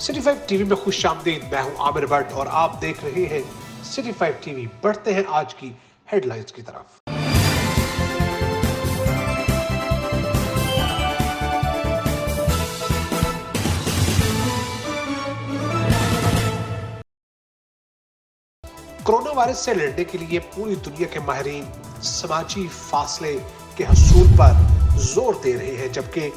City 5 TV में खुश आमदीद। मैं हूं आमिर भट्ट और आप देख रहे हैं सिटी 5 टीवी। बढ़ते हैं आज की हेडलाइंस की तरफ। कोरोना वायरस से लड़ने के लिए पूरी दुनिया के माहिरीन समाजी फासले के हसूल पर जोर दे रहे हैं, जबकि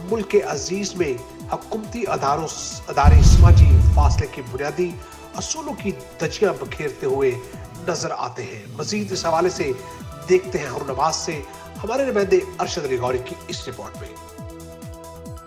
मुल्क के अजीज में हुकूमती अदारे समाजी फासले के बुनियादी असूलों की धज्जियां बखेरते हुए नजर आते हैं। मजीद इस हवाले से देखते हैं हरुनवाज से हमारे नुमाइंदे अरशद अली गौरी की इस रिपोर्ट में।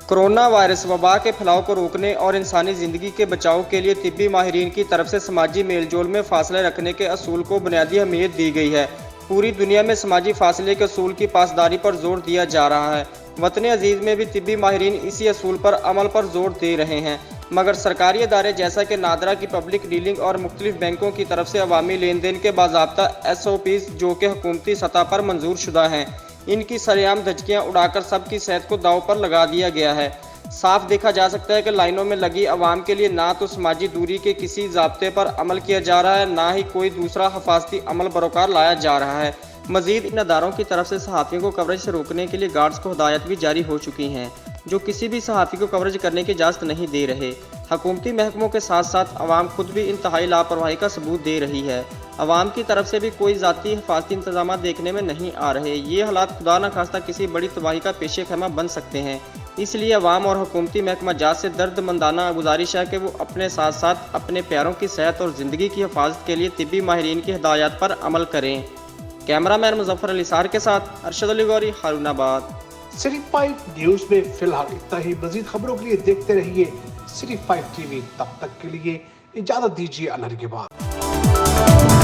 कोरोना वायरस वबा के फैलाव को रोकने और इंसानी ज़िंदगी के बचाव के लिए तिब्बी माहिरीन की तरफ से समाजी मेलजोल में फासले रखने के असूल को बुनियादी अहमियत दी गई है। पूरी दुनिया में समाजी फासले के असूल की पासदारी पर जोर दिया जा रहा है। वतन अजीज़ में भी तिब्बी माहिरीन इसी असूल पर अमल पर जोर दे रहे हैं, मगर सरकारी अदारे जैसा कि नादरा की पब्लिक डीलिंग और मुख्तलिफ बैंकों की तरफ से अवामी लेन देन के बाज़ाब्ता SOPs जो कि हुकूमती सतह पर मंजूर शुदा हैं, इनकी सरेआम धज्जियां उड़ाकर सबकी सेहत को दांव पर लगा दिया गया है। साफ देखा जा सकता है कि लाइनों में लगी आवाम के लिए ना तो समाजी दूरी के किसी ज़ाब्ते पर अमल किया जा रहा है, ना ही कोई दूसरा हिफाजती अमल बरोकार लाया जा रहा है। मजीद इन अदारों की तरफ से सहाफ़ियों को कवरेज से रोकने के लिए गार्ड्स को हिदायत भी जारी हो चुकी हैं, जो किसी भी सहाफ़ी को कवरेज करने की इजाज़त नहीं दे रहे। हुकूमती महकमों के साथ साथ अवाम खुद भी इंतहाई लापरवाही का सबूत दे रही है। अवाम की तरफ से भी कोई ज़ाती हिफाजती इंतजाम देखने में नहीं आ रहे। ये हालात खुदा न खास्ता किसी बड़ी तबाही का पेशे खैमा बन सकते हैं। इसलिए अवाम और हुकूमती महकमा जात से दर्दमंदाना गुजारिश है कि वो अपने साथ साथ अपने प्यारों की सेहत और ज़िंदगी की हिफाजत के लिए तिब्बी माहिरीन की हिदायत पर अमल करें। कैमरामैन मुजफ्फर अली सार के साथ अरशद अली गौरी, हारूनाबाद। सिटी 5 न्यूज में फिलहाल इतना ही। मजीद खबरों के लिए देखते रहिए सिटी 5 टीवी। तब तक के लिए इजाजत दीजिए। अल्लाह के बाद।